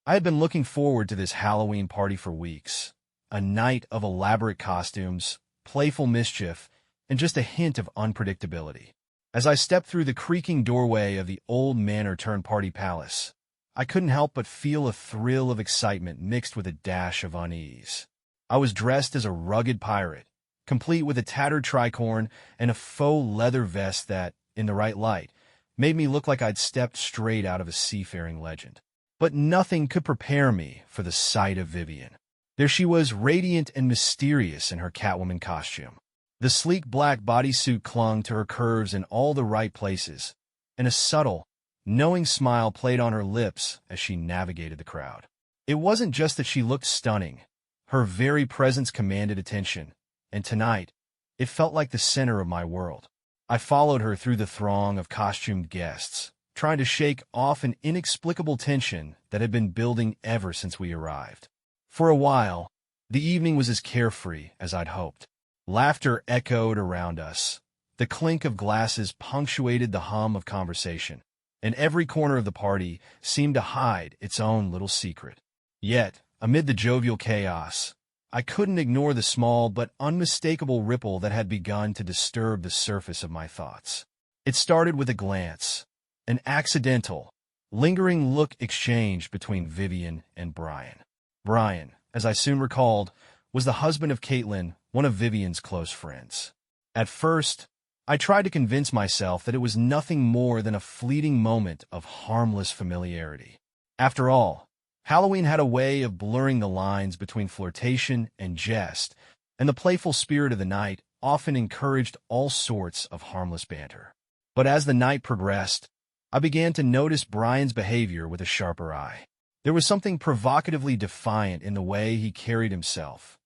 I had been looking forward to this Halloween party for weeks. A night of elaborate costumes, playful mischief, and just a hint of unpredictability. As I stepped through the creaking doorway of the old manor-turned-party palace, I couldn't help but feel a thrill of excitement mixed with a dash of unease. I was dressed as a rugged pirate, complete with a tattered tricorn and a faux leather vest that, in the right light, made me look like I'd stepped straight out of a seafaring legend. But nothing could prepare me for the sight of Vivian. There she was, radiant and mysterious in her Catwoman costume. The sleek black bodysuit clung to her curves in all the right places, and a subtle, knowing smile played on her lips as she navigated the crowd. It wasn't just that she looked stunning. Her very presence commanded attention, and tonight, it felt like the center of my world. I followed her through the throng of costumed guests, trying to shake off an inexplicable tension that had been building ever since we arrived. For a while, the evening was as carefree as I'd hoped. Laughter echoed around us. The clink of glasses punctuated the hum of conversation, and every corner of the party seemed to hide its own little secret. Yet, amid the jovial chaos, I couldn't ignore the small but unmistakable ripple that had begun to disturb the surface of my thoughts. It started with a glance, an accidental, lingering look exchanged between Vivian and Brian. Brian, as I soon recalled, was the husband of Caitlin, one of Vivian's close friends. At first, I tried to convince myself that it was nothing more than a fleeting moment of harmless familiarity. After all, Halloween had a way of blurring the lines between flirtation and jest, and the playful spirit of the night often encouraged all sorts of harmless banter. But as the night progressed, I began to notice Brian's behavior with a sharper eye. There was something provocatively defiant in the way he carried himself,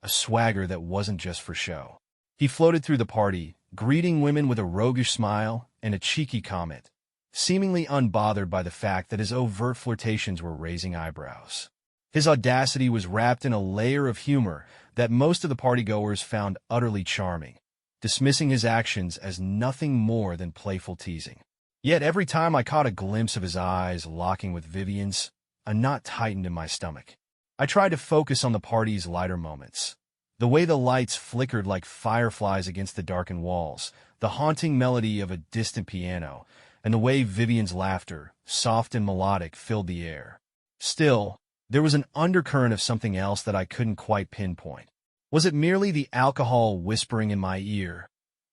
a swagger that wasn't just for show. He floated through the party, greeting women with a roguish smile and a cheeky comment, seemingly unbothered by the fact that his overt flirtations were raising eyebrows. His audacity was wrapped in a layer of humor that most of the partygoers found utterly charming, dismissing his actions as nothing more than playful teasing. Yet every time I caught a glimpse of his eyes locking with Vivian's, a knot tightened in my stomach. I tried to focus on the party's lighter moments. The way the lights flickered like fireflies against the darkened walls, the haunting melody of a distant piano, and the way Vivian's laughter, soft and melodic, filled the air. Still, there was an undercurrent of something else that I couldn't quite pinpoint. Was it merely the alcohol whispering in my ear,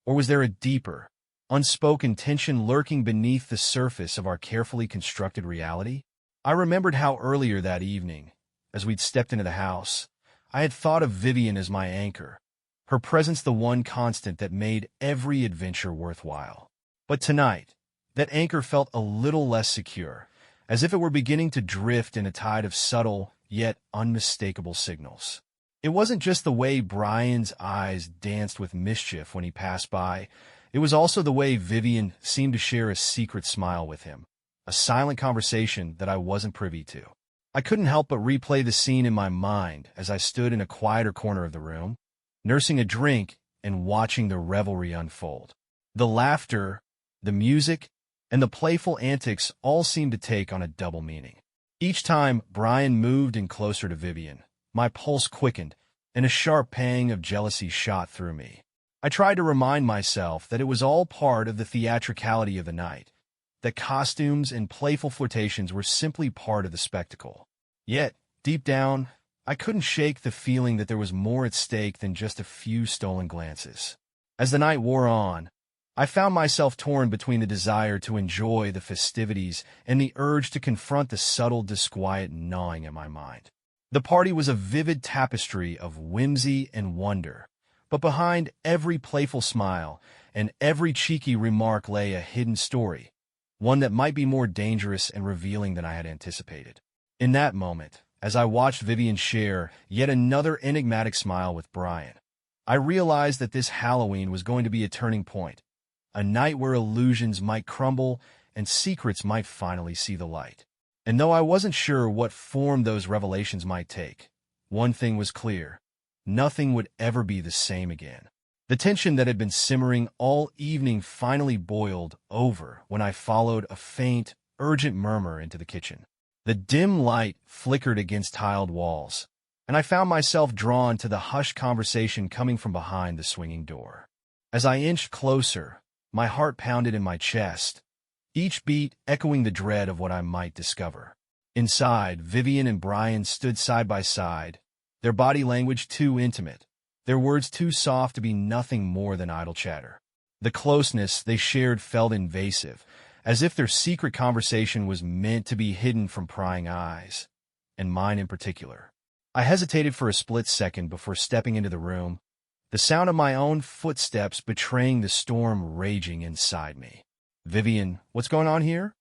or was there a deeper, unspoken tension lurking beneath the surface of our carefully constructed reality? I remembered how earlier that evening, as we'd stepped into the house, I had thought of Vivian as my anchor, her presence the one constant that made every adventure worthwhile. But tonight, that anchor felt a little less secure, as if it were beginning to drift in a tide of subtle, yet unmistakable signals. It wasn't just the way Brian's eyes danced with mischief when he passed by, it was also the way Vivian seemed to share a secret smile with him, a silent conversation that I wasn't privy to. I couldn't help but replay the scene in my mind as I stood in a quieter corner of the room, nursing a drink and watching the revelry unfold. The laughter, the music, and the playful antics all seemed to take on a double meaning. Each time Brian moved in closer to Vivian, my pulse quickened, and a sharp pang of jealousy shot through me. I tried to remind myself that it was all part of the theatricality of the night, that costumes and playful flirtations were simply part of the spectacle. Yet, deep down, I couldn't shake the feeling that there was more at stake than just a few stolen glances. As the night wore on, I found myself torn between the desire to enjoy the festivities and the urge to confront the subtle disquiet gnawing at my mind. The party was a vivid tapestry of whimsy and wonder, but behind every playful smile and every cheeky remark lay a hidden story, one that might be more dangerous and revealing than I had anticipated. In that moment, as I watched Vivian share yet another enigmatic smile with Brian, I realized that this Halloween was going to be a turning point, a night where illusions might crumble and secrets might finally see the light. And though I wasn't sure what form those revelations might take, one thing was clear: nothing would ever be the same again. The tension that had been simmering all evening finally boiled over when I followed a faint, urgent murmur into the kitchen. The dim light flickered against tiled walls, and I found myself drawn to the hushed conversation coming from behind the swinging door. As I inched closer, my heart pounded in my chest, each beat echoing the dread of what I might discover. Inside, Vivian and Brian stood side by side, their body language too intimate, their words too soft to be nothing more than idle chatter. The closeness they shared felt invasive, as if their secret conversation was meant to be hidden from prying eyes, and mine in particular. I hesitated for a split second before stepping into the room, the sound of my own footsteps betraying the storm raging inside me. "Vivian, what's going on here?"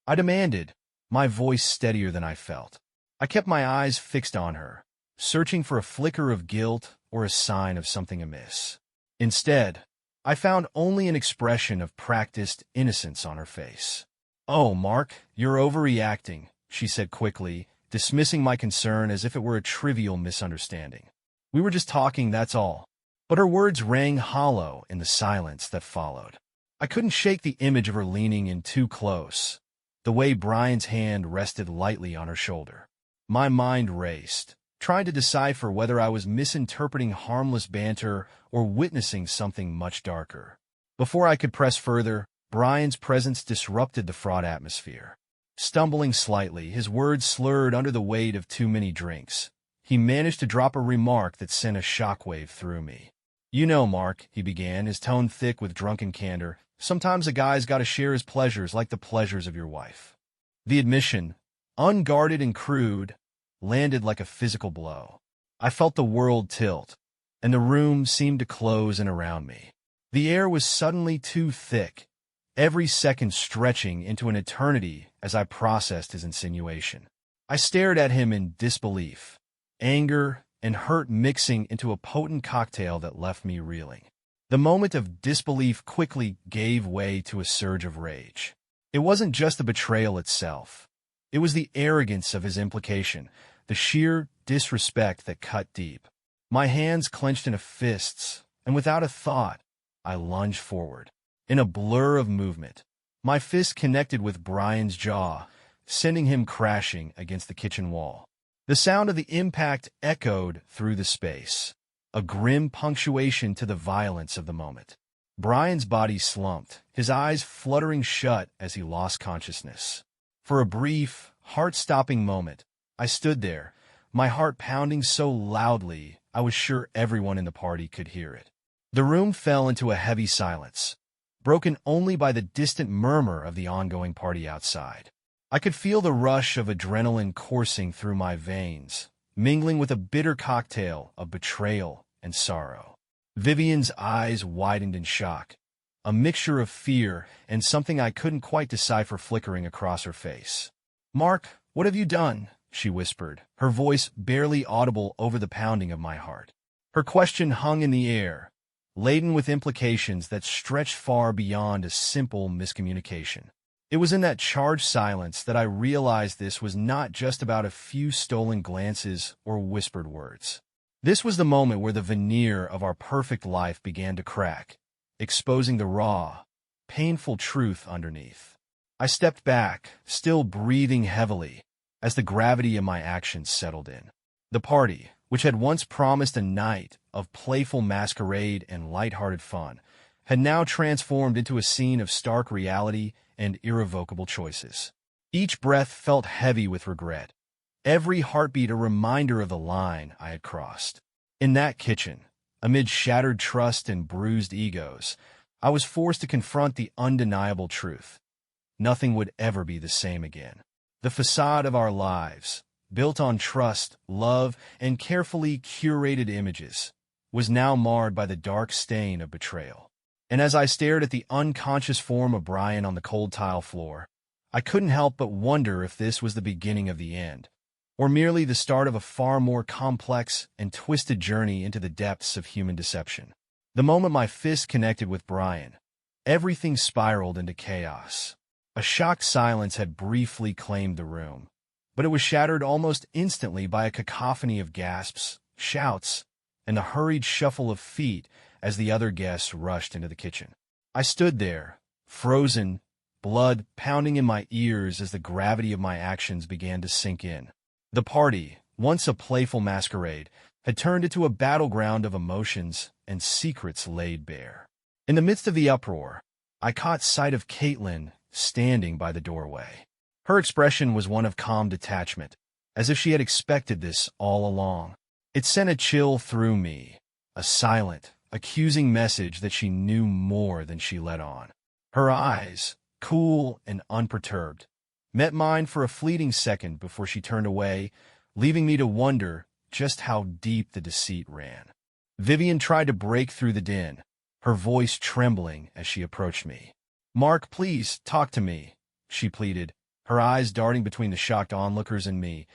I demanded, my voice steadier than I felt. I kept my eyes fixed on her, searching for a flicker of guilt or a sign of something amiss. Instead, I found only an expression of practiced innocence on her face. "Oh, Mark, you're overreacting," she said quickly, dismissing my concern as if it were a trivial misunderstanding. "We were just talking, that's all." But her words rang hollow in the silence that followed. I couldn't shake the image of her leaning in too close, the way Brian's hand rested lightly on her shoulder. My mind raced, trying to decipher whether I was misinterpreting harmless banter or witnessing something much darker. Before I could press further, Brian's presence disrupted the fraught atmosphere. Stumbling slightly, his words slurred under the weight of too many drinks, he managed to drop a remark that sent a shockwave through me. "You know, Mark," he began, his tone thick with drunken candor, "sometimes a guy's got to share his pleasures like the pleasures of your wife." The admission, unguarded and crude, landed like a physical blow. I felt the world tilt, and the room seemed to close in around me. The air was suddenly too thick, every second stretching into an eternity as I processed his insinuation. I stared at him in disbelief, anger and hurt mixing into a potent cocktail that left me reeling. The moment of disbelief quickly gave way to a surge of rage. It wasn't just the betrayal itself. It was the arrogance of his implication, the sheer disrespect that cut deep. My hands clenched into fists, and without a thought, I lunged forward. In a blur of movement, my fist connected with Brian's jaw, sending him crashing against the kitchen wall. The sound of the impact echoed through the space, a grim punctuation to the violence of the moment. Brian's body slumped, his eyes fluttering shut as he lost consciousness. For a brief, heart-stopping moment, I stood there, my heart pounding so loudly I was sure everyone in the party could hear it. The room fell into a heavy silence, broken only by the distant murmur of the ongoing party outside. I could feel the rush of adrenaline coursing through my veins, mingling with a bitter cocktail of betrayal and sorrow. Vivian's eyes widened in shock, a mixture of fear and something I couldn't quite decipher flickering across her face. "Mark, what have you done?" she whispered, her voice barely audible over the pounding of my heart. Her question hung in the air, laden with implications that stretched far beyond a simple miscommunication. It was in that charged silence that I realized this was not just about a few stolen glances or whispered words. This was the moment where the veneer of our perfect life began to crack, exposing the raw, painful truth underneath. I stepped back, still breathing heavily, as the gravity of my actions settled in. The party, which had once promised a night of playful masquerade and lighthearted fun, had now transformed into a scene of stark reality and irrevocable choices. Each breath felt heavy with regret, every heartbeat a reminder of the line I had crossed. In that kitchen, amid shattered trust and bruised egos, I was forced to confront the undeniable truth. Nothing would ever be the same again. The facade of our lives, built on trust, love, and carefully curated images, was now marred by the dark stain of betrayal. And as I stared at the unconscious form of Brian on the cold tile floor, I couldn't help but wonder if this was the beginning of the end, or merely the start of a far more complex and twisted journey into the depths of human deception. The moment my fist connected with Brian, everything spiraled into chaos. A shocked silence had briefly claimed the room, but it was shattered almost instantly by a cacophony of gasps, shouts, and the hurried shuffle of feet as the other guests rushed into the kitchen. I stood there, frozen, blood pounding in my ears as the gravity of my actions began to sink in. The party, once a playful masquerade, had turned into a battleground of emotions and secrets laid bare. In the midst of the uproar, I caught sight of Caitlin standing by the doorway. Her expression was one of calm detachment, as if she had expected this all along. It sent a chill through me, a silent, accusing message that she knew more than she let on. Her eyes, cool and unperturbed, met mine for a fleeting second before she turned away, leaving me to wonder just how deep the deceit ran. Vivian tried to break through the din, her voice trembling as she approached me. "Mark, please, talk to me," she pleaded, her eyes darting between the shocked onlookers and me,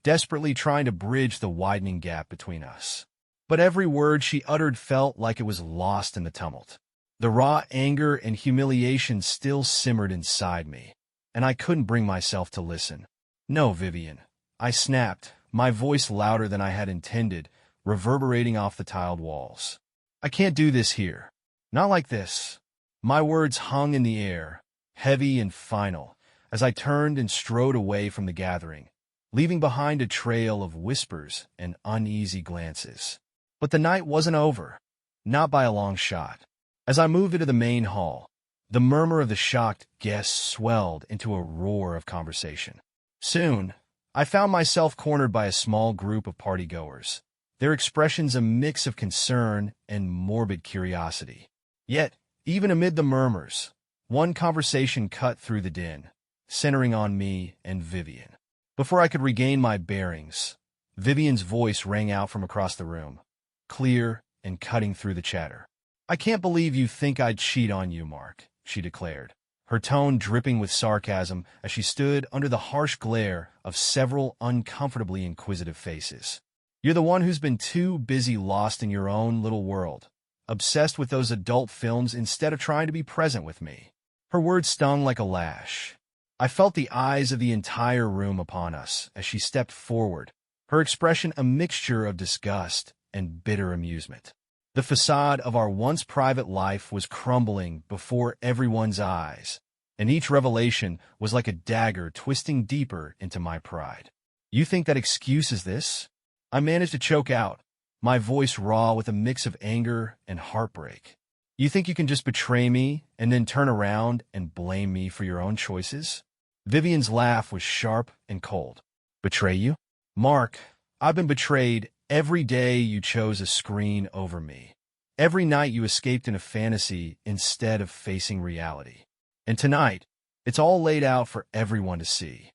desperately trying to bridge the widening gap between us. But every word she uttered felt like it was lost in the tumult. The raw anger and humiliation still simmered inside me, and I couldn't bring myself to listen. "No, Vivian," I snapped, my voice louder than I had intended, reverberating off the tiled walls. "I can't do this here. Not like this." My words hung in the air, heavy and final, as I turned and strode away from the gathering, leaving behind a trail of whispers and uneasy glances. But the night wasn't over, not by a long shot. As I moved into the main hall, the murmur of the shocked guests swelled into a roar of conversation. Soon, I found myself cornered by a small group of partygoers, their expressions a mix of concern and morbid curiosity. Yet, even amid the murmurs, one conversation cut through the din, centering on me and Vivian. Before I could regain my bearings, Vivian's voice rang out from across the room, clear and cutting through the chatter. "I can't believe you think I'd cheat on you, Mark," she declared, her tone dripping with sarcasm as she stood under the harsh glare of several uncomfortably inquisitive faces. "You're the one who's been too busy lost in your own little world, obsessed with those adult films instead of trying to be present with me." Her words stung like a lash. I felt the eyes of the entire room upon us as she stepped forward, her expression a mixture of disgust and bitter amusement. The facade of our once private life was crumbling before everyone's eyes, and each revelation was like a dagger twisting deeper into my pride. "You think that excuses this?" I managed to choke out, my voice raw with a mix of anger and heartbreak. "You think you can just betray me and then turn around and blame me for your own choices?" Vivian's laugh was sharp and cold. "Betray you? Mark, I've been betrayed every day you chose a screen over me. Every night you escaped in a fantasy instead of facing reality. And tonight, it's all laid out for everyone to see."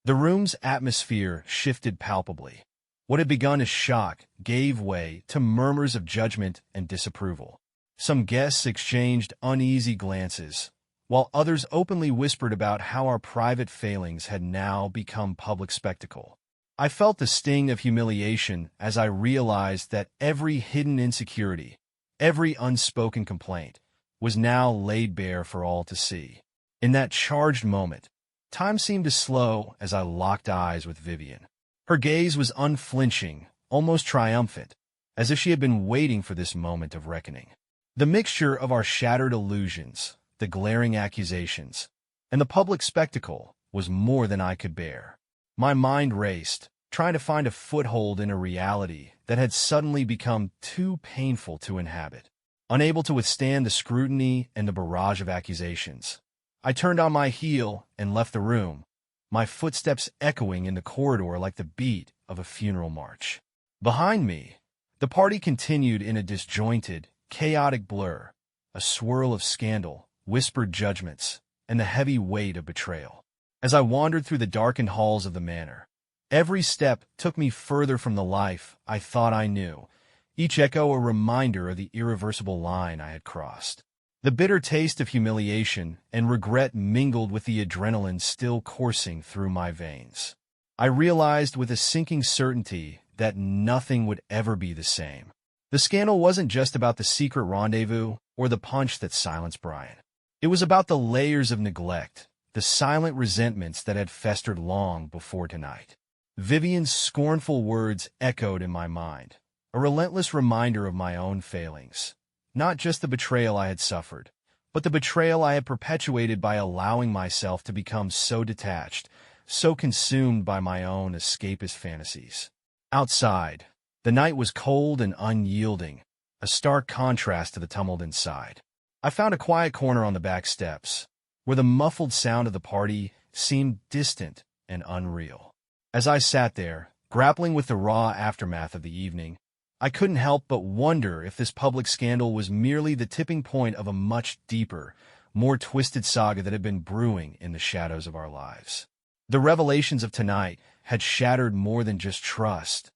The room's atmosphere shifted palpably. What had begun as shock gave way to murmurs of judgment and disapproval. Some guests exchanged uneasy glances, while others openly whispered about how our private failings had now become public spectacle. I felt the sting of humiliation as I realized that every hidden insecurity, every unspoken complaint, was now laid bare for all to see. In that charged moment, time seemed to slow as I locked eyes with Vivian. Her gaze was unflinching, almost triumphant, as if she had been waiting for this moment of reckoning. The mixture of our shattered illusions, the glaring accusations, and the public spectacle was more than I could bear. My mind raced, trying to find a foothold in a reality that had suddenly become too painful to inhabit. Unable to withstand the scrutiny and the barrage of accusations, I turned on my heel and left the room, my footsteps echoing in the corridor like the beat of a funeral march. Behind me, the party continued in a disjointed, chaotic blur, a swirl of scandal, whispered judgments, and the heavy weight of betrayal. As I wandered through the darkened halls of the manor, every step took me further from the life I thought I knew, each echo a reminder of the irreversible line I had crossed. The bitter taste of humiliation and regret mingled with the adrenaline still coursing through my veins. I realized with a sinking certainty that nothing would ever be the same. The scandal wasn't just about the secret rendezvous or the punch that silenced Brian. It was about the layers of neglect, the silent resentments that had festered long before tonight. Vivian's scornful words echoed in my mind, a relentless reminder of my own failings. Not just the betrayal I had suffered, but the betrayal I had perpetuated by allowing myself to become so detached, so consumed by my own escapist fantasies. Outside, the night was cold and unyielding, a stark contrast to the tumult inside. I found a quiet corner on the back steps, where the muffled sound of the party seemed distant and unreal. As I sat there, grappling with the raw aftermath of the evening, I couldn't help but wonder if this public scandal was merely the tipping point of a much deeper, more twisted saga that had been brewing in the shadows of our lives. The revelations of tonight had shattered more than just trust.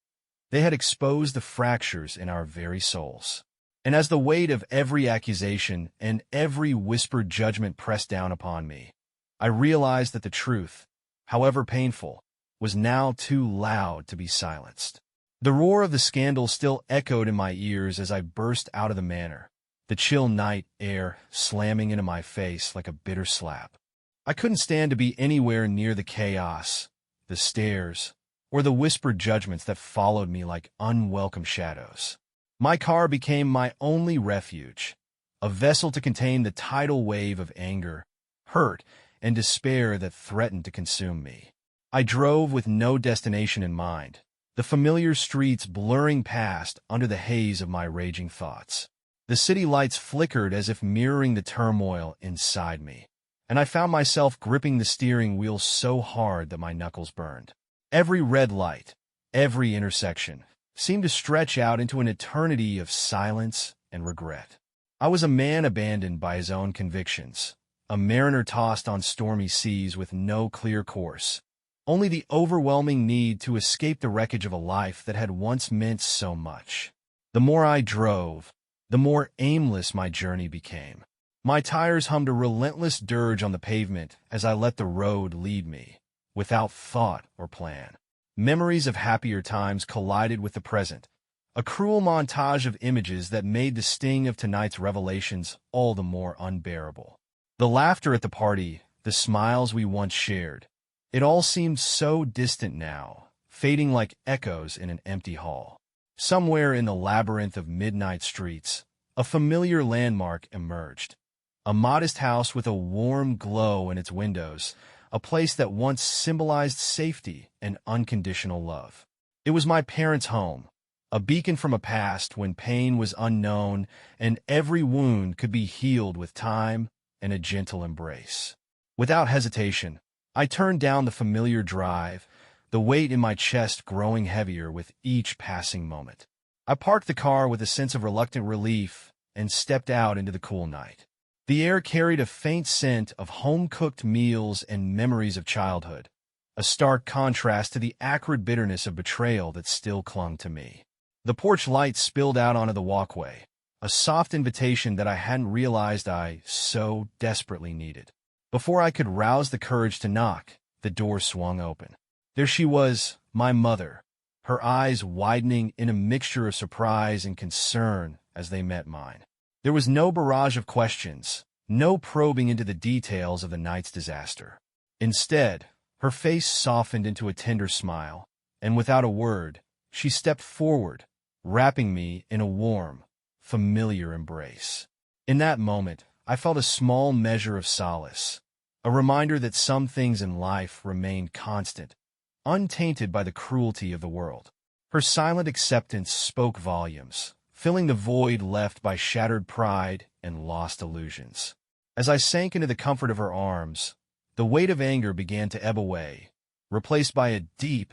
They had exposed the fractures in our very souls. And as the weight of every accusation and every whispered judgment pressed down upon me, I realized that the truth, however painful, was now too loud to be silenced. The roar of the scandal still echoed in my ears as I burst out of the manor, the chill night air slamming into my face like a bitter slap. I couldn't stand to be anywhere near the chaos, the stares, or the whispered judgments that followed me like unwelcome shadows. My car became my only refuge, a vessel to contain the tidal wave of anger, hurt, and despair that threatened to consume me. I drove with no destination in mind, the familiar streets blurring past under the haze of my raging thoughts. The city lights flickered as if mirroring the turmoil inside me, and I found myself gripping the steering wheel so hard that my knuckles burned. Every red light, every intersection, seemed to stretch out into an eternity of silence and regret. I was a man abandoned by his own convictions, a mariner tossed on stormy seas with no clear course, only the overwhelming need to escape the wreckage of a life that had once meant so much. The more I drove, the more aimless my journey became. My tires hummed a relentless dirge on the pavement as I let the road lead me, without thought or plan. Memories of happier times collided with the present, a cruel montage of images that made the sting of tonight's revelations all the more unbearable. The laughter at the party, the smiles we once shared, it all seemed so distant now, fading like echoes in an empty hall. Somewhere in the labyrinth of midnight streets, a familiar landmark emerged. A modest house with a warm glow in its windows, a place that once symbolized safety and unconditional love. It was my parents' home, a beacon from a past when pain was unknown and every wound could be healed with time and a gentle embrace. Without hesitation, I turned down the familiar drive, the weight in my chest growing heavier with each passing moment. I parked the car with a sense of reluctant relief and stepped out into the cool night. The air carried a faint scent of home-cooked meals and memories of childhood, a stark contrast to the acrid bitterness of betrayal that still clung to me. The porch light spilled out onto the walkway, a soft invitation that I hadn't realized I so desperately needed. Before I could rouse the courage to knock, the door swung open. There she was, my mother, her eyes widening in a mixture of surprise and concern as they met mine. There was no barrage of questions, no probing into the details of the night's disaster. Instead, her face softened into a tender smile, and without a word, she stepped forward, wrapping me in a warm, familiar embrace. In that moment, I felt a small measure of solace, a reminder that some things in life remained constant, untainted by the cruelty of the world. Her silent acceptance spoke volumes, filling the void left by shattered pride and lost illusions. As I sank into the comfort of her arms, the weight of anger began to ebb away, replaced by a deep,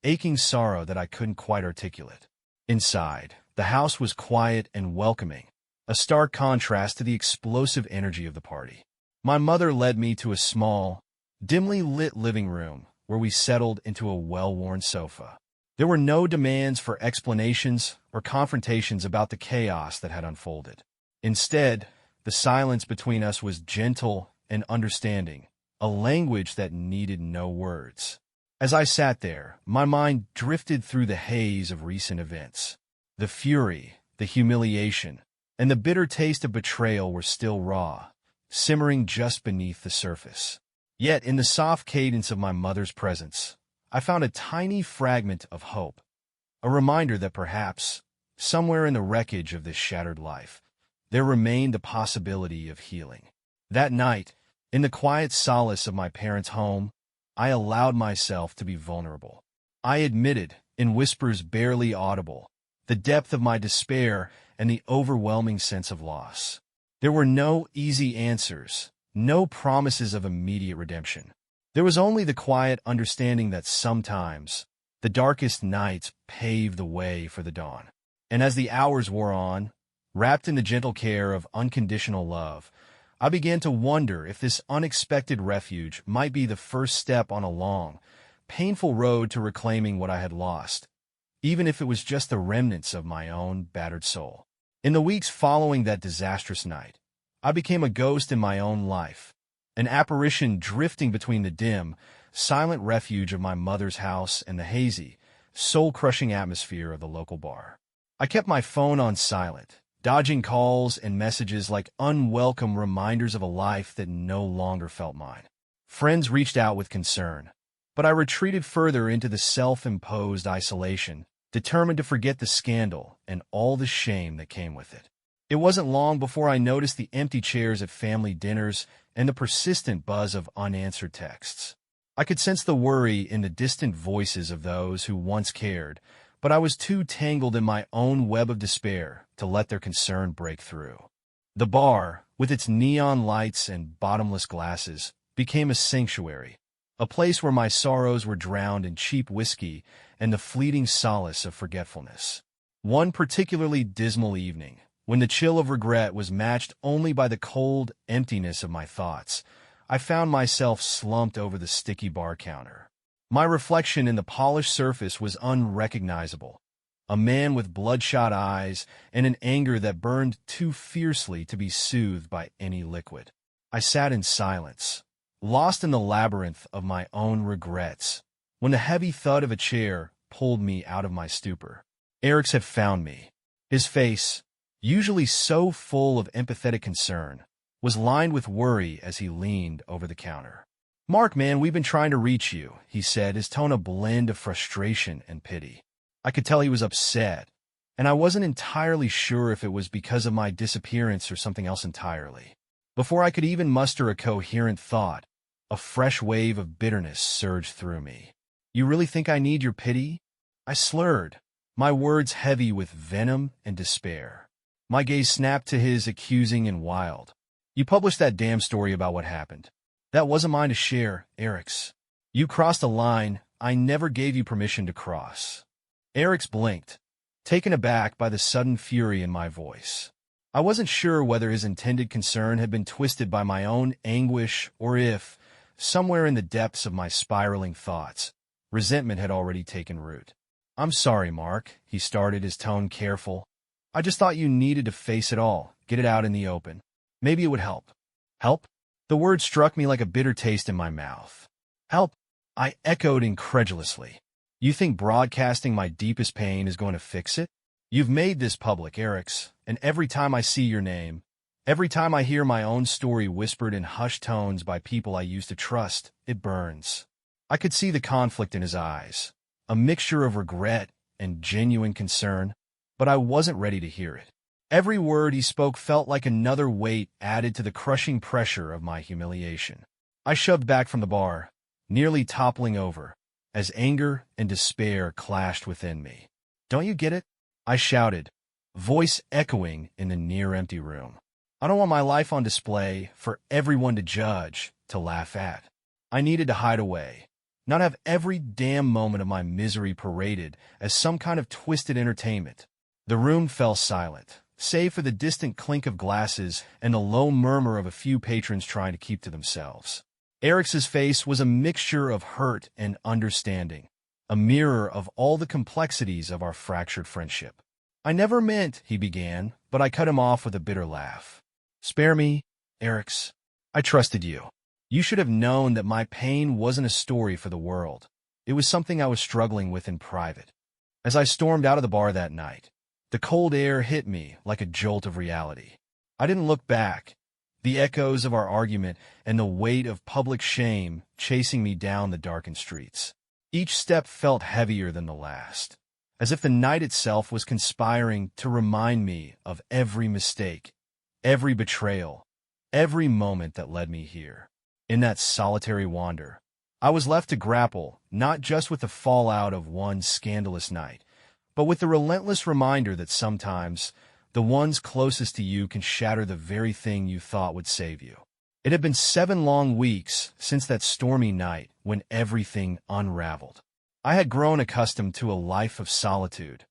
aching sorrow that I couldn't quite articulate. Inside, the house was quiet and welcoming, a stark contrast to the explosive energy of the party. My mother led me to a small, dimly lit living room where we settled into a well-worn sofa. There were no demands for explanations or confrontations about the chaos that had unfolded. Instead, the silence between us was gentle and understanding, a language that needed no words. As I sat there, my mind drifted through the haze of recent events. The fury, the humiliation, and the bitter taste of betrayal were still raw, simmering just beneath the surface. Yet, in the soft cadence of my mother's presence, I found a tiny fragment of hope, a reminder that perhaps, somewhere in the wreckage of this shattered life, there remained the possibility of healing. That night, in the quiet solace of my parents' home, I allowed myself to be vulnerable. I admitted, in whispers barely audible, the depth of my despair and the overwhelming sense of loss. There were no easy answers, no promises of immediate redemption. There was only the quiet understanding that sometimes the darkest nights pave the way for the dawn. And as the hours wore on, wrapped in the gentle care of unconditional love, I began to wonder if this unexpected refuge might be the first step on a long, painful road to reclaiming what I had lost, even if it was just the remnants of my own battered soul. In the weeks following that disastrous night, I became a ghost in my own life, an apparition drifting between the dim, silent refuge of my mother's house and the hazy, soul-crushing atmosphere of the local bar. I kept my phone on silent, dodging calls and messages like unwelcome reminders of a life that no longer felt mine. Friends reached out with concern, but I retreated further into the self-imposed isolation, determined to forget the scandal and all the shame that came with it. It wasn't long before I noticed the empty chairs at family dinners and the persistent buzz of unanswered texts. I could sense the worry in the distant voices of those who once cared, but I was too tangled in my own web of despair to let their concern break through. The bar, with its neon lights and bottomless glasses, became a sanctuary, a place where my sorrows were drowned in cheap whiskey and the fleeting solace of forgetfulness. One particularly dismal evening, when the chill of regret was matched only by the cold emptiness of my thoughts, I found myself slumped over the sticky bar counter. My reflection in the polished surface was unrecognizable, a man with bloodshot eyes and an anger that burned too fiercely to be soothed by any liquid. I sat in silence, lost in the labyrinth of my own regrets, when the heavy thud of a chair pulled me out of my stupor. Eric's had found me. His face, usually so full of empathetic concern, was lined with worry as he leaned over the counter. "Mark, man, we've been trying to reach you," he said, his tone a blend of frustration and pity. I could tell he was upset, and I wasn't entirely sure if it was because of my disappearance or something else entirely. Before I could even muster a coherent thought, a fresh wave of bitterness surged through me. "You really think I need your pity?" I slurred, my words heavy with venom and despair. My gaze snapped to his, accusing and wild. "You published that damn story about what happened. That wasn't mine to share, Eric's. You crossed a line I never gave you permission to cross." Eric's blinked, taken aback by the sudden fury in my voice. I wasn't sure whether his intended concern had been twisted by my own anguish or if, somewhere in the depths of my spiraling thoughts, resentment had already taken root. "I'm sorry, Mark," he started, his tone careful. "I just thought you needed to face it all, get it out in the open. Maybe it would help." "Help?" The word struck me like a bitter taste in my mouth. "Help?" I echoed incredulously. "You think broadcasting my deepest pain is going to fix it? You've made this public, Eric's, and every time I see your name, every time I hear my own story whispered in hushed tones by people I used to trust, it burns." I could see the conflict in his eyes, a mixture of regret and genuine concern, but I wasn't ready to hear it. Every word he spoke felt like another weight added to the crushing pressure of my humiliation. I shoved back from the bar, nearly toppling over, as anger and despair clashed within me. "Don't you get it?" I shouted, voice echoing in the near-empty room. "I don't want my life on display for everyone to judge, to laugh at. I needed to hide away, not have every damn moment of my misery paraded as some kind of twisted entertainment." The room fell silent, save for the distant clink of glasses and the low murmur of a few patrons trying to keep to themselves. Eric's face was a mixture of hurt and understanding, a mirror of all the complexities of our fractured friendship. "I never meant," he began, but I cut him off with a bitter laugh. "Spare me, Eric's. I trusted you. You should have known that my pain wasn't a story for the world. It was something I was struggling with in private." As I stormed out of the bar that night, the cold air hit me like a jolt of reality. I didn't look back, the echoes of our argument and the weight of public shame chasing me down the darkened streets. Each step felt heavier than the last, as if the night itself was conspiring to remind me of every mistake, every betrayal, every moment that led me here. In that solitary wander, I was left to grapple not just with the fallout of one scandalous night, but with the relentless reminder that sometimes the ones closest to you can shatter the very thing you thought would save you. It had been 7 long weeks since that stormy night when everything unraveled. I had grown accustomed to a life of solitude,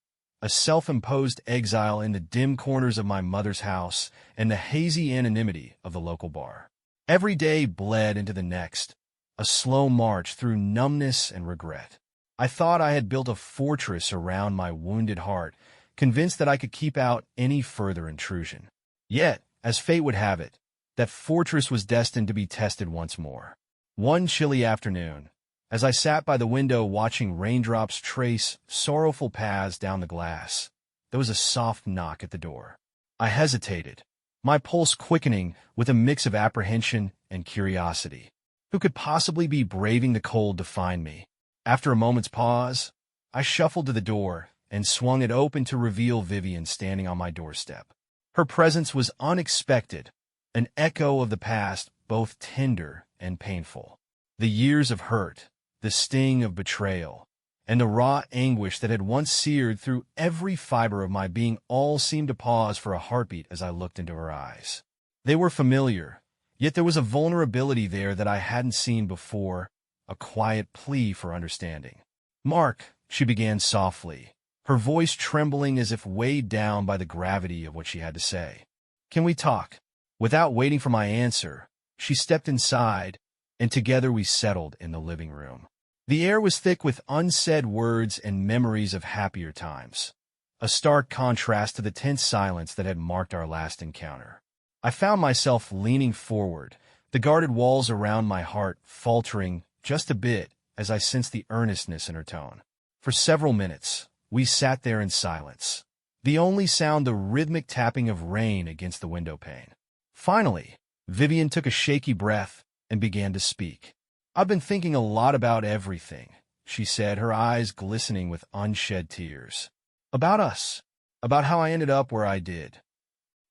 a self-imposed exile in the dim corners of my mother's house and the hazy anonymity of the local bar. Every day bled into the next, a slow march through numbness and regret. I thought I had built a fortress around my wounded heart, convinced that I could keep out any further intrusion. Yet, as fate would have it, that fortress was destined to be tested once more. One chilly afternoon, as I sat by the window watching raindrops trace sorrowful paths down the glass, there was a soft knock at the door. I hesitated, my pulse quickening with a mix of apprehension and curiosity. Who could possibly be braving the cold to find me? After a moment's pause, I shuffled to the door and swung it open to reveal Vivian standing on my doorstep. Her presence was unexpected, an echo of the past, both tender and painful. The years of hurt, the sting of betrayal, and the raw anguish that had once seared through every fiber of my being all seemed to pause for a heartbeat as I looked into her eyes. They were familiar, yet there was a vulnerability there that I hadn't seen before, a quiet plea for understanding. "Mark," she began softly, her voice trembling as if weighed down by the gravity of what she had to say. "Can we talk?" Without waiting for my answer, she stepped inside, and together we settled in the living room. The air was thick with unsaid words and memories of happier times, a stark contrast to the tense silence that had marked our last encounter. I found myself leaning forward, the guarded walls around my heart faltering just a bit as I sensed the earnestness in her tone. For several minutes, we sat there in silence, the only sound the rhythmic tapping of rain against the window pane. Finally, Vivian took a shaky breath and began to speak. "I've been thinking a lot about everything," she said, her eyes glistening with unshed tears. "About us, about how I ended up where I did."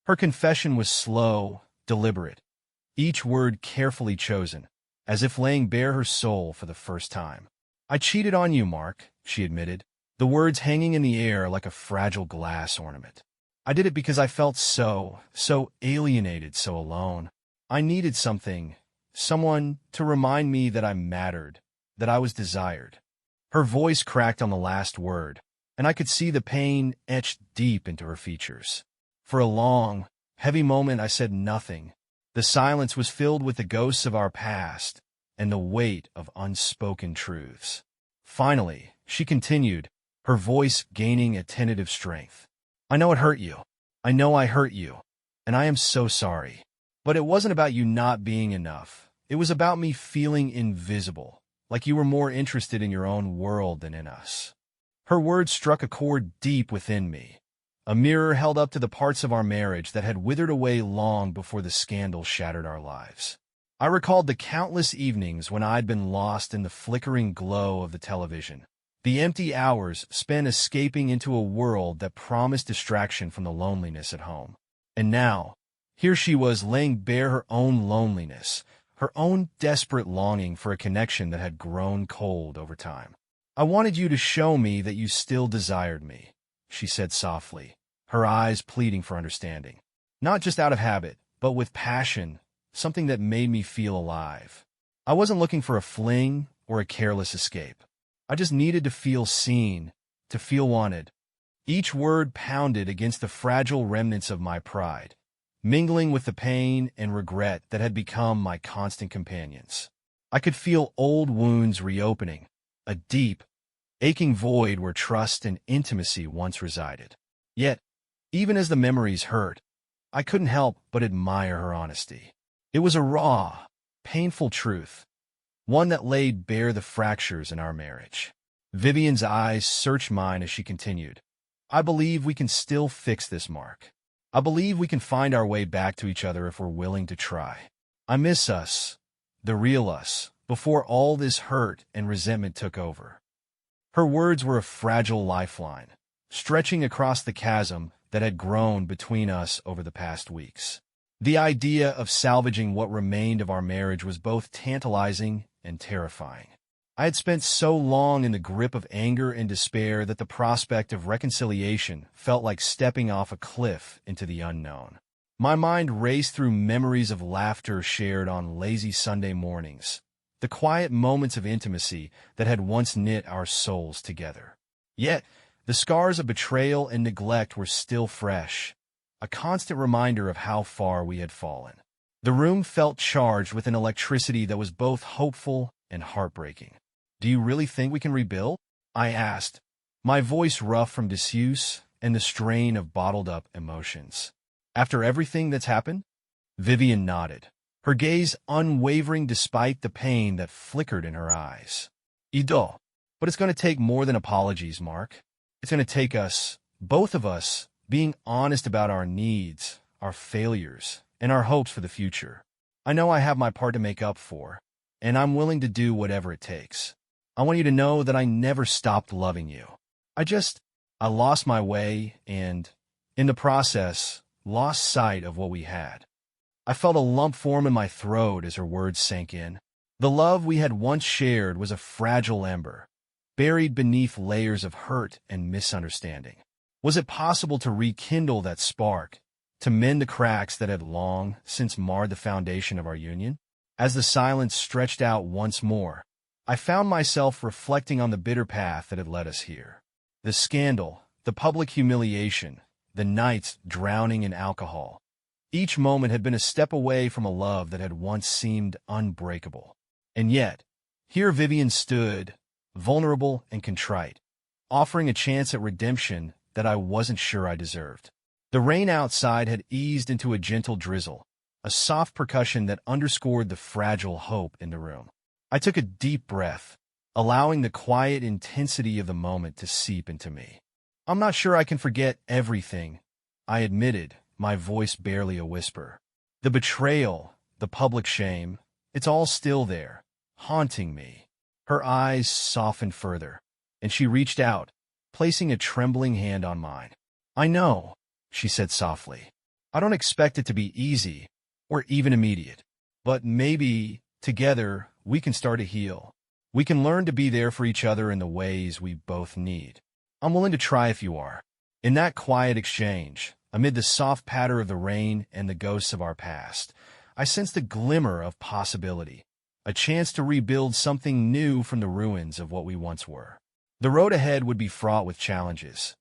Her confession was slow, deliberate, each word carefully chosen, as if laying bare her soul for the first time. "I cheated on you, Mark," she admitted, the words hanging in the air like a fragile glass ornament. "I did it because I felt so alienated, so alone. I needed someone to remind me that I mattered, that I was desired." Her voice cracked on the last word, and I could see the pain etched deep into her features. For a long, heavy moment I said nothing. The silence was filled with the ghosts of our past and the weight of unspoken truths. Finally, she continued, her voice gaining a tentative strength. "I know it hurt you. I know I hurt you, and I am so sorry. But it wasn't about you not being enough. It was about me feeling invisible, like you were more interested in your own world than in us." Her words struck a chord deep within me, a mirror held up to the parts of our marriage that had withered away long before the scandal shattered our lives. I recalled the countless evenings when I'd been lost in the flickering glow of the television, the empty hours spent escaping into a world that promised distraction from the loneliness at home. And now, here she was laying bare her own loneliness, her own desperate longing for a connection that had grown cold over time. "I wanted you to show me that you still desired me," she said softly, her eyes pleading for understanding. "Not just out of habit, but with passion, something that made me feel alive. I wasn't looking for a fling or a careless escape. I just needed to feel seen, to feel wanted." Each word pounded against the fragile remnants of my pride, mingling with the pain and regret that had become my constant companions. I could feel old wounds reopening, a deep, aching void where trust and intimacy once resided. Yet, even as the memories hurt, I couldn't help but admire her honesty. It was a raw, painful truth, one that laid bare the fractures in our marriage. Vivian's eyes searched mine as she continued, "I believe we can still fix this, Mark. I believe we can find our way back to each other if we're willing to try. I miss us, the real us, before all this hurt and resentment took over." Her words were a fragile lifeline, stretching across the chasm that had grown between us over the past weeks. The idea of salvaging what remained of our marriage was both tantalizing and terrifying. I had spent so long in the grip of anger and despair that the prospect of reconciliation felt like stepping off a cliff into the unknown. My mind raced through memories of laughter shared on lazy Sunday mornings, the quiet moments of intimacy that had once knit our souls together. Yet, the scars of betrayal and neglect were still fresh, a constant reminder of how far we had fallen. The room felt charged with an electricity that was both hopeful and heartbreaking. "Do you really think we can rebuild?" I asked, my voice rough from disuse and the strain of bottled-up emotions. "After everything that's happened?" Vivian nodded, her gaze unwavering despite the pain that flickered in her eyes. "Ido, but it's going to take more than apologies, Mark. It's going to take us, both of us, being honest about our needs, our failures, and our hopes for the future. I know I have my part to make up for, and I'm willing to do whatever it takes. I want you to know that I never stopped loving you. I lost my way and, in the process, lost sight of what we had." I felt a lump form in my throat as her words sank in. The love we had once shared was a fragile ember, buried beneath layers of hurt and misunderstanding. Was it possible to rekindle that spark, to mend the cracks that had long since marred the foundation of our union? As the silence stretched out once more, I found myself reflecting on the bitter path that had led us here. The scandal, the public humiliation, the nights drowning in alcohol. Each moment had been a step away from a love that had once seemed unbreakable. And yet, here Vivian stood, vulnerable and contrite, offering a chance at redemption that I wasn't sure I deserved. The rain outside had eased into a gentle drizzle, a soft percussion that underscored the fragile hope in the room. I took a deep breath, allowing the quiet intensity of the moment to seep into me. "I'm not sure I can forget everything," I admitted, my voice barely a whisper. "The betrayal, the public shame, it's all still there, haunting me." Her eyes softened further, and she reached out, placing a trembling hand on mine. "I know," she said softly. "I don't expect it to be easy, or even immediate. But maybe, together, we can start to heal. We can learn to be there for each other in the ways we both need. I'm willing to try if you are." In that quiet exchange, amid the soft patter of the rain and the ghosts of our past, I sensed a glimmer of possibility, a chance to rebuild something new from the ruins of what we once were. The road ahead would be fraught with challenges,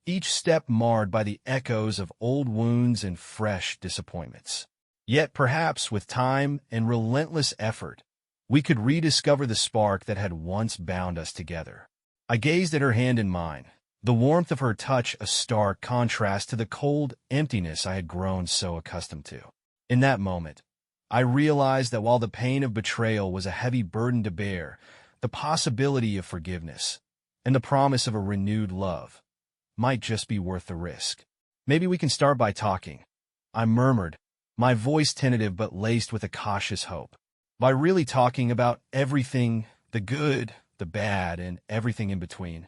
each step marred by the echoes of old wounds and fresh disappointments. Yet perhaps with time and relentless effort, we could rediscover the spark that had once bound us together. I gazed at her hand in mine, the warmth of her touch a stark contrast to the cold emptiness I had grown so accustomed to. In that moment, I realized that while the pain of betrayal was a heavy burden to bear, the possibility of forgiveness and the promise of a renewed love might just be worth the risk. "Maybe we can start by talking," I murmured, my voice tentative but laced with a cautious hope. "By really talking about everything, the good, the bad, and everything in between."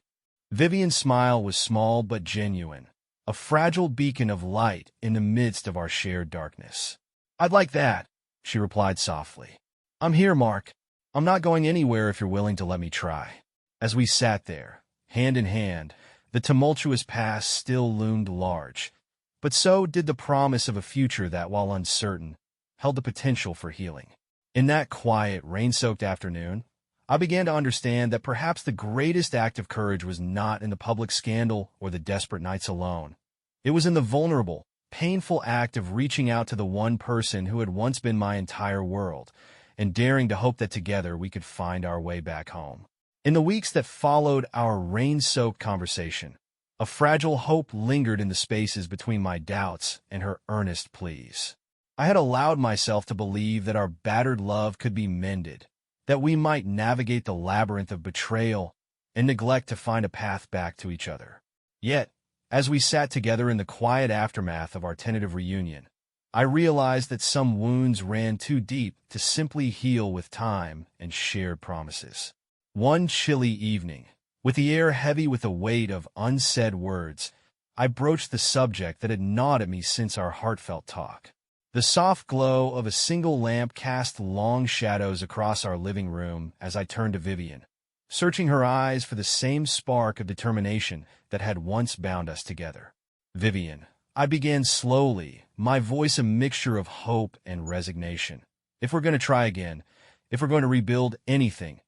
Vivian's smile was small but genuine, a fragile beacon of light in the midst of our shared darkness. "I'd like that," she replied softly. "I'm here, Mark. I'm not going anywhere if you're willing to let me try." As we sat there, hand in hand, the tumultuous past still loomed large, but so did the promise of a future that, while uncertain, held the potential for healing. In that quiet, rain-soaked afternoon, I began to understand that perhaps the greatest act of courage was not in the public scandal or the desperate nights alone. It was in the vulnerable, painful act of reaching out to the one person who had once been my entire world, and daring to hope that together we could find our way back home. In the weeks that followed our rain-soaked conversation, a fragile hope lingered in the spaces between my doubts and her earnest pleas. I had allowed myself to believe that our battered love could be mended, that we might navigate the labyrinth of betrayal and neglect to find a path back to each other. Yet, as we sat together in the quiet aftermath of our tentative reunion, I realized that some wounds ran too deep to simply heal with time and shared promises. One chilly evening, with the air heavy with the weight of unsaid words, I broached the subject that had gnawed at me since our heartfelt talk. The soft glow of a single lamp cast long shadows across our living room as I turned to Vivian, searching her eyes for the same spark of determination that had once bound us together. Vivian, I began slowly, my voice a mixture of hope and resignation. If we're going to try again, if we're going to rebuild anything,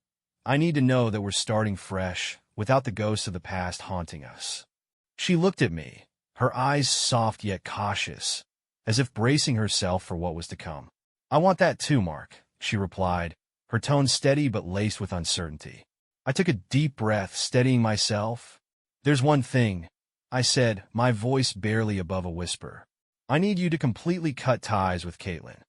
I need to know that we're starting fresh, without the ghosts of the past haunting us. She looked at me, her eyes soft yet cautious, as if bracing herself for what was to come. I want that too, Mark, she replied, her tone steady but laced with uncertainty. I took a deep breath, steadying myself. There's one thing, I said, my voice barely above a whisper. I need you to completely cut ties with Caitlin.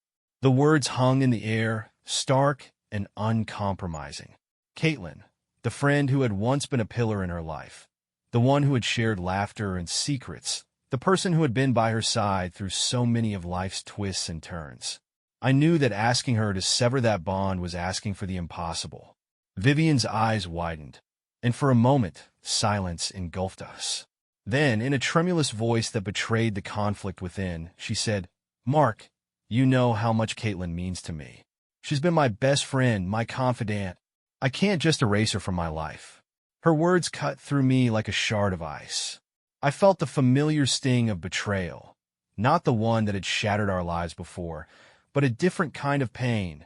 The words hung in the air, stark and uncompromising. Caitlin, the friend who had once been a pillar in her life, the one who had shared laughter and secrets, the person who had been by her side through so many of life's twists and turns. I knew that asking her to sever that bond was asking for the impossible. Vivian's eyes widened, and for a moment, silence engulfed us. Then, in a tremulous voice that betrayed the conflict within, she said, Mark, you know how much Caitlin means to me. She's been my best friend, my confidant. I can't just erase her from my life. Her words cut through me like a shard of ice. I felt the familiar sting of betrayal, not the one that had shattered our lives before, but a different kind of pain,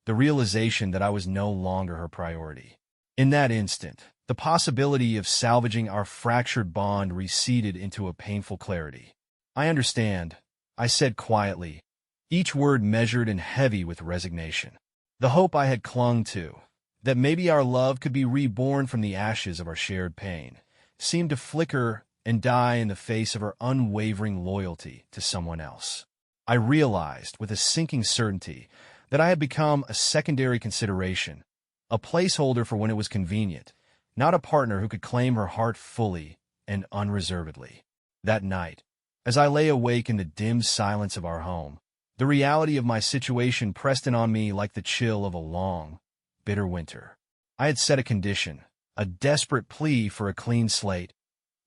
the realization that I was no longer her priority. In that instant, the possibility of salvaging our fractured bond receded into a painful clarity. I understand, I said quietly, each word measured and heavy with resignation. The hope I had clung to, that maybe our love could be reborn from the ashes of our shared pain, seemed to flicker and die in the face of her unwavering loyalty to someone else. I realized, with a sinking certainty, that I had become a secondary consideration, a placeholder for when it was convenient, not a partner who could claim her heart fully and unreservedly. That night, as I lay awake in the dim silence of our home, the reality of my situation pressed in on me like the chill of a long, bitter winter. I had set a condition, a desperate plea for a clean slate,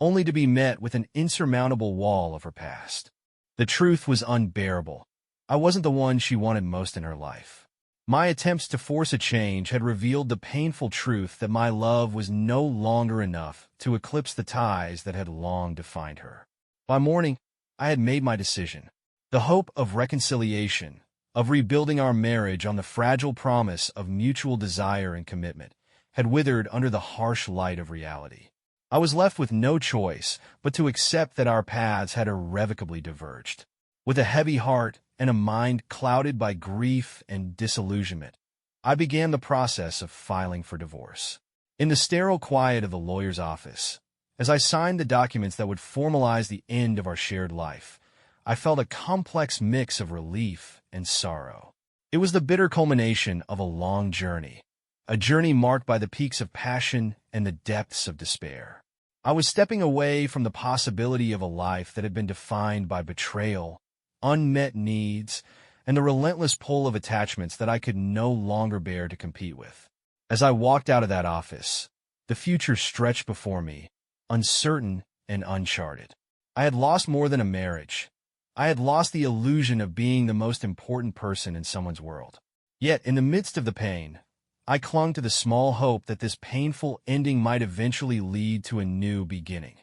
only to be met with an insurmountable wall of her past. The truth was unbearable. I wasn't the one she wanted most in her life. My attempts to force a change had revealed the painful truth that my love was no longer enough to eclipse the ties that had long defined her. By morning, I had made my decision. The hope of reconciliation, of rebuilding our marriage on the fragile promise of mutual desire and commitment, had withered under the harsh light of reality. I was left with no choice but to accept that our paths had irrevocably diverged. With a heavy heart and a mind clouded by grief and disillusionment, I began the process of filing for divorce. In the sterile quiet of the lawyer's office, as I signed the documents that would formalize the end of our shared life, I felt a complex mix of relief and sorrow. It was the bitter culmination of a long journey, a journey marked by the peaks of passion and the depths of despair. I was stepping away from the possibility of a life that had been defined by betrayal, unmet needs, and the relentless pull of attachments that I could no longer bear to compete with. As I walked out of that office, the future stretched before me, uncertain and uncharted. I had lost more than a marriage. I had lost the illusion of being the most important person in someone's world. Yet, in the midst of the pain, I clung to the small hope that this painful ending might eventually lead to a new beginning,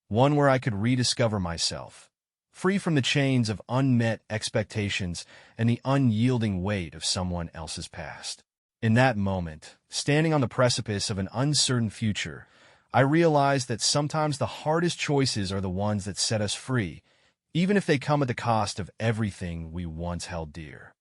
one where I could rediscover myself, free from the chains of unmet expectations and the unyielding weight of someone else's past. In that moment, standing on the precipice of an uncertain future, I realized that sometimes the hardest choices are the ones that set us free, even if they come at the cost of everything we once held dear.